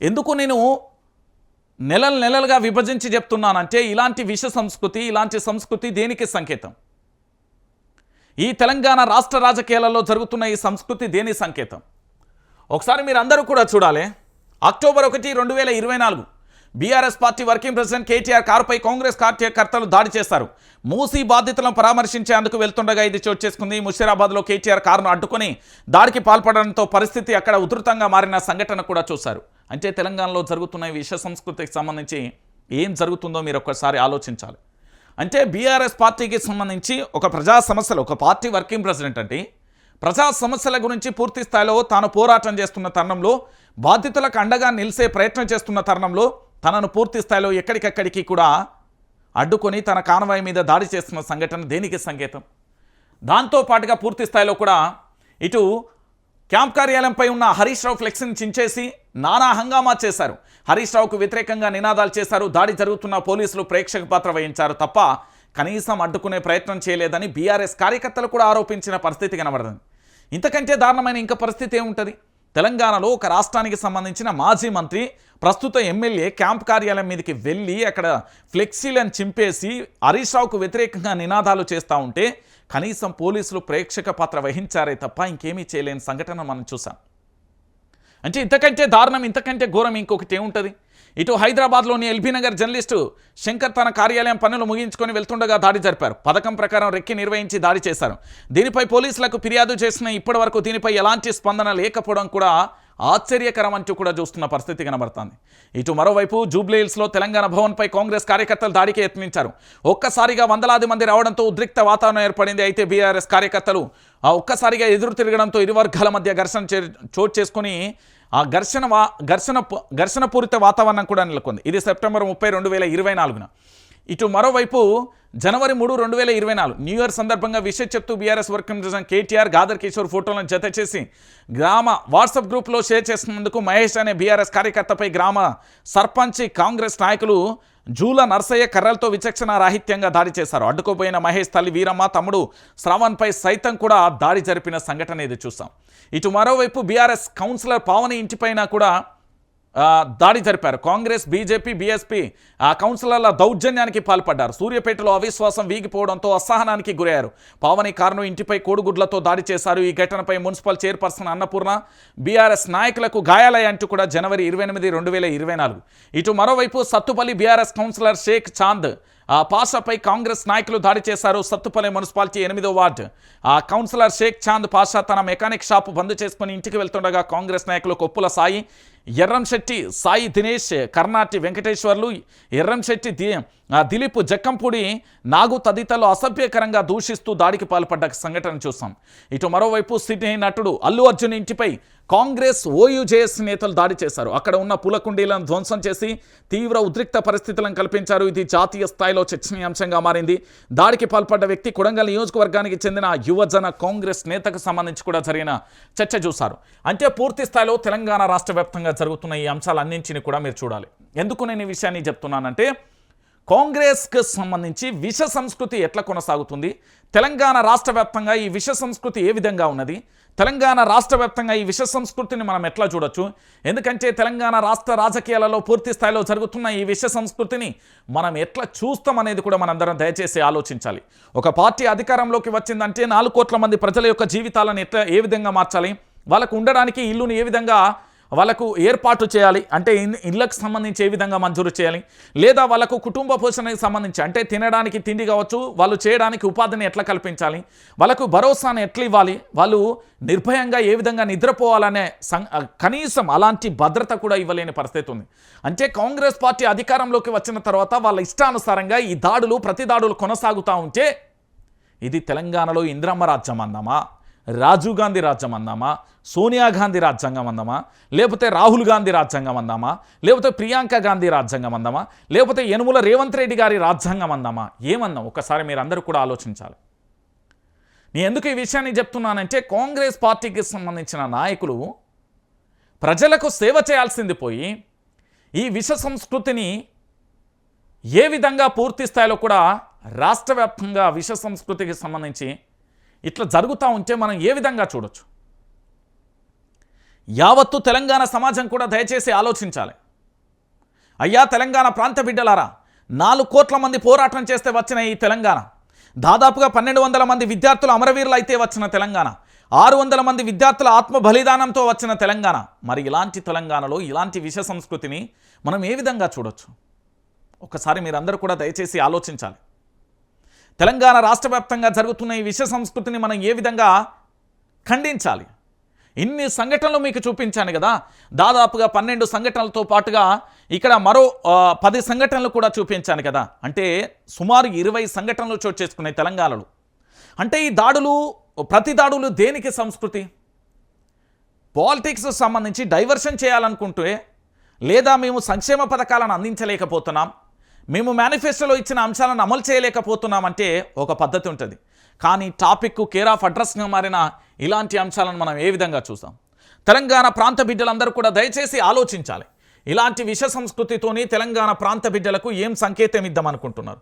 ఎందుకు నేను నెలలుగా విభజించి చెప్తున్నానంటే ఇలాంటి విష సంస్కృతి, ఇలాంటి సంస్కృతి దేనికి సంకేతం? ఈ తెలంగాణ రాష్ట్ర రాజకీయాలలో జరుగుతున్న ఈ సంస్కృతి దేని సంకేతం? ఒకసారి మీరు అందరూ కూడా చూడాలి. October 1, 2024 BRS party working president KTR కారుపై కాంగ్రెస్ కార్యకర్తలు దాడి చేశారు. మూసీ బాధితులను పరామర్శించేందుకు వెళ్తుండగా ఇది చోటు చేసుకుంది. ముషీరాబాద్లో కేటీఆర్ కారును అడ్డుకొని దాడికి పాల్పడడంతో పరిస్థితి అక్కడ ఉధృతంగా మారిన సంఘటన కూడా చూశారు. అంటే తెలంగాణలో జరుగుతున్న ఈ విష సంస్కృతికి సంబంధించి ఏం జరుగుతుందో మీరు ఒక్కసారి ఆలోచించాలి. అంటే బీఆర్ఎస్ పార్టీకి సంబంధించి ఒక ప్రజా సమస్యలు, ఒక పార్టీ వర్కింగ్ ప్రెసిడెంట్ అంటే ప్రజా సమస్యల గురించి పూర్తి స్థాయిలో తాను పోరాటం చేస్తున్న తరుణంలో, బాధితులకు అండగా నిలిసే ప్రయత్నం చేస్తున్న తరుణంలో తనను పూర్తి స్థాయిలో ఎక్కడికెక్కడికి కూడా అడ్డుకొని తన కాన్వాయ్ మీద దాడి చేస్తున్న సంఘటన దేనికి సంకేతం? దాంతోపాటుగా పూర్తి స్థాయిలో కూడా ఇటు క్యాంప్ కార్యాలయంపై ఉన్న హరీష్ రావు ఫ్లెక్స్ని చించేసి నానా హంగామా చేశారు. హరీష్ రావుకు వ్యతిరేకంగా నినాదాలు చేశారు. దాడి జరుగుతున్న పోలీసులు ప్రేక్షక పాత్ర వహించారు తప్ప కనీసం అడ్డుకునే ప్రయత్నం చేయలేదని బీఆర్ఎస్ కార్యకర్తలు కూడా ఆరోపించిన పరిస్థితి కనబడుతుంది. ఇంతకంటే దారుణమైన ఇంకా పరిస్థితి ఏముంటుంది? తెలంగాణలో ఒక రాష్ట్రానికి సంబంధించిన మాజీ మంత్రి, ప్రస్తుత ఎమ్మెల్యే క్యాంప్ కార్యాలయం మీదకి వెళ్ళి అక్కడ ఫ్లెక్సీలను చింపేసి హరీష్ రావుకు వ్యతిరేకంగా నినాదాలు చేస్తూ ఉంటే కనీసం పోలీసులు ప్రేక్షక పాత్ర వహించారే తప్ప ఇంకేమీ చేయలేని సంఘటన మనం చూసాం. అంటే ఇంతకంటే దారుణం, ఇంతకంటే ఘోరం ఇంకొకటి ఏముంటుంది? ఇటు హైదరాబాద్లోని ఎల్బీనగర్ జర్నలిస్టు శంకర్ తన కార్యాలయం పనులు ముగించుకొని వెళ్తుండగా దాడి జరిపారు. పథకం ప్రకారం రెక్కి నిర్వహించి దాడి చేశారు. దీనిపై పోలీసులకు ఫిర్యాదు చేసిన ఇప్పటి వరకు దీనిపై ఎలాంటి స్పందన లేకపోవడం కూడా ఆశ్చర్యకరం అంటూ కూడా చూస్తున్న పరిస్థితి కనబడుతుంది. ఇటు మరోవైపు జూబ్లీహిల్స్లో తెలంగాణ భవన్పై కాంగ్రెస్ కార్యకర్తలు దాడికి యత్నించారు. ఒక్కసారిగా వందలాది మంది రావడంతో ఉద్రిక్త వాతావరణం ఏర్పడింది. అయితే బీఆర్ఎస్ కార్యకర్తలు ఒక్కసారిగా ఎదురు తిరగడంతో ఇరు వర్గాల మధ్య ఘర్షణ చోటు చేసుకుని ఆ ఘర్షణపూరిత వాతావరణం కూడా నెలకొంది. ఇది సెప్టెంబర్ 30, 2024. ఇటు మరోవైపు జనవరి 3, 2024 న్యూ ఇయర్ సందర్భంగా విషయం చెప్తూ BRS working president KTR, Gaddar Kishore ఫోటోలను జత చేసి గ్రామ వాట్సాప్ గ్రూప్లో షేర్ చేసినందుకు మహేష్ అనే బీఆర్ఎస్ కార్యకర్తపై గ్రామ సర్పంచ్ కాంగ్రెస్ నాయకులు జూల నర్సయ్య కర్రలతో విచక్షణ రాహిత్యంగా దాడి చేశారు. అడ్డుకోపోయిన మహేష్ తల్లి వీరమ్మ, తమ్ముడు శ్రవణ్పై సైతం కూడా దాడి జరిపిన సంఘటన ఇది చూసాం. ఇటు మరోవైపు బీఆర్ఎస్ కౌన్సిలర్ పావని ఇంటిపైన కూడా దాడి జరిపారు. కాంగ్రెస్, బీజేపీ, బీఎస్పీ కౌన్సిలర్ల దౌర్జన్యానికి పాల్పడ్డారు. సూర్యాపేటలో అవిశ్వాసం వీగిపోవడంతో అసహనానికి గురయ్యారు. పావని కారును ఇంటిపై కోడిగుడ్లతో దాడి చేశారు. ఈ ఘటనపై మున్సిపల్ చైర్పర్సన్ అన్నపూర్ణ, బీఆర్ఎస్ నాయకులకు గాయాలయ్యంటూ కూడా జనవరి 28, 2024. ఇటు మరోవైపు సత్తుపల్లి బీఆర్ఎస్ కౌన్సిలర్ షేక్ చాంద్ పాషాపై కాంగ్రెస్ నాయకులు దాడి చేశారు. సత్తుపల్లి మున్సిపాలిటీ 8వ వార్డు కౌన్సిలర్ షేక్ చాంద్ పాషా తన మెకానిక్ షాపు బంద్ చేసుకుని ఇంటికి వెళ్తుండగా కాంగ్రెస్ నాయకులు కొప్పుల సాయి, ఎర్రంశెట్టి సాయి దినేష్, కర్ణాటి వెంకటేశ్వర్లు, ఎర్రంశెట్టి దిలీప్, జక్కంపూడి నాగు తదితరులు అసభ్యకరంగా దూషిస్తూ దాడికి పాల్పడ్డ సంఘటన చూసాం. ఇటు మరోవైపు సినీ నటుడు అల్లు అర్జున్ ఇంటిపై కాంగ్రెస్, ఓయూజేఎస్ నేతలు దాడి చేశారు. అక్కడ ఉన్న పూల కుండీలను ధ్వంసం చేసి తీవ్ర ఉద్రిక్త పరిస్థితులను కల్పించారు. ఇది జాతీయ స్థాయిలో చర్చనీయాంశంగా మారింది. దాడికి పాల్పడ్డ వ్యక్తి కొడంగల్ నియోజకవర్గానికి చెందిన యువజన కాంగ్రెస్ నేతకు సంబంధించి కూడా జరిగిన చర్చ చూశారు. అంటే పూర్తి స్థాయిలో తెలంగాణ రాష్ట్ర వ్యాప్తంగా జరుగుతున్న ఈ అంశాలన్నింటినీ కూడా మీరు చూడాలి. ఎందుకు నేను ఈ విషయాన్ని చెప్తున్నానంటే కాంగ్రెస్కి సంబంధించి విష సంస్కృతి ఎట్లా కొనసాగుతుంది, తెలంగాణ రాష్ట్ర వ్యాప్తంగా ఈ విష సంస్కృతి ఏ విధంగా ఉన్నది, తెలంగాణ రాష్ట్ర వ్యాప్తంగా ఈ విష సంస్కృతిని మనం ఎట్లా చూడొచ్చు. ఎందుకంటే తెలంగాణ రాష్ట్ర రాజకీయాలలో పూర్తి స్థాయిలో జరుగుతున్న ఈ విష సంస్కృతిని మనం ఎట్లా చూస్తాం అనేది కూడా మనందరం దయచేసి ఆలోచించాలి. ఒక పార్టీ అధికారంలోకి వచ్చిందంటే 4 కోట్ల మంది ప్రజల యొక్క జీవితాలను ఏ విధంగా మార్చాలి, వాళ్ళకు ఉండడానికి ఇల్లును ఏ విధంగా వాళ్ళకు ఏర్పాటు చేయాలి, అంటే ఇళ్ళకు సంబంధించి ఏ విధంగా మంజూరు చేయాలి, లేదా వాళ్ళకు కుటుంబ పోషణకు సంబంధించి అంటే తినడానికి తిండి కావచ్చు, వాళ్ళు చేయడానికి ఉపాధిని ఎట్లా కల్పించాలి, వాళ్ళకు భరోసాను ఎట్లా ఇవ్వాలి, వాళ్ళు నిర్భయంగా ఏ విధంగా నిద్రపోవాలనే కనీసం అలాంటి భద్రత కూడా ఇవ్వలేని పరిస్థితి ఉంది. అంటే కాంగ్రెస్ పార్టీ అధికారంలోకి వచ్చిన తర్వాత వాళ్ళ ఇష్టానుసారంగా ఈ దాడులు, ప్రతి దాడులు కొనసాగుతూ ఉంటే ఇది తెలంగాణలో ఇందిరమ్మ రాజ్యం అందామా, రాజీవ్ గాంధీ రాజ్యం అందామా, సోనియా గాంధీ రాజ్యాంగం అందామా, లేకపోతే రాహుల్ గాంధీ రాజ్యాంగం అందామా, లేకపోతే ప్రియాంక గాంధీ రాజ్యాంగం అందామా, లేకపోతే యనుమల రేవంత్ రెడ్డి గారి రాజ్యాంగం అందామా, ఏమన్నాం ఒకసారి మీరు అందరూ కూడా ఆలోచించాలి. నేను ఎందుకు ఈ విషయాన్ని చెప్తున్నానంటే కాంగ్రెస్ పార్టీకి సంబంధించిన నాయకులు ప్రజలకు సేవ చేయాల్సింది పోయి ఈ విష సంస్కృతిని ఏ విధంగా పూర్తి స్థాయిలో కూడా రాష్ట్ర వ్యాప్తంగా విష సంస్కృతికి సంబంధించి ఇట్లా జరుగుతూ ఉంటే మనం ఏ విధంగా చూడొచ్చు. యావత్తు తెలంగాణ సమాజం కూడా దయచేసి ఆలోచించాలి. అయ్యా తెలంగాణ ప్రాంత బిడ్డలారా, 4 కోట్ల మంది పోరాటం చేస్తే వచ్చిన ఈ తెలంగాణ, దాదాపుగా 1200 మంది విద్యార్థులు అమరవీరులు అయితే వచ్చిన తెలంగాణ, 600 మంది విద్యార్థుల ఆత్మ బలిదానంతో వచ్చిన తెలంగాణ. మరి ఇలాంటి తెలంగాణలో ఇలాంటి విష సంస్కృతిని మనం ఏ విధంగా చూడొచ్చు? ఒకసారి మీరందరూ కూడా దయచేసి ఆలోచించాలి. తెలంగాణ రాష్ట్ర వ్యాప్తంగా జరుగుతున్న ఈ విష సంస్కృతిని మనం ఏ విధంగా ఖండించాలి? ఇన్ని సంఘటనలు మీకు చూపించాను కదా, దాదాపుగా 12 సంఘటనలతో పాటుగా ఇక్కడ మరో 10 సంఘటనలు కూడా చూపించాను కదా. అంటే సుమారు 20 సంఘటనలు చోటు చేసుకున్నాయి తెలంగాణలో. అంటే ఈ దాడులు, ప్రతి దాడులు దేనికి సంస్కృతి? పాలిటిక్స్ సంబంధించి డైవర్షన్ చేయాలనుకుంటే, లేదా మేము సంక్షేమ పథకాలను అందించలేకపోతున్నాం, మేము మేనిఫెస్టోలో ఇచ్చిన అంశాలను అమలు చేయలేకపోతున్నామంటే ఒక పద్ధతి ఉంటుంది. కానీ టాపిక్ కేర్ ఆఫ్ అడ్రస్గా మారిన ఇలాంటి అంశాలను మనం ఏ విధంగా చూసాం? తెలంగాణ ప్రాంత బిడ్డలందరూ కూడా దయచేసి ఆలోచించాలి. ఇలాంటి విష సంస్కృతితోని తెలంగాణ ప్రాంత బిడ్డలకు ఏం సంకేతం ఇద్దామనుకుంటున్నారు?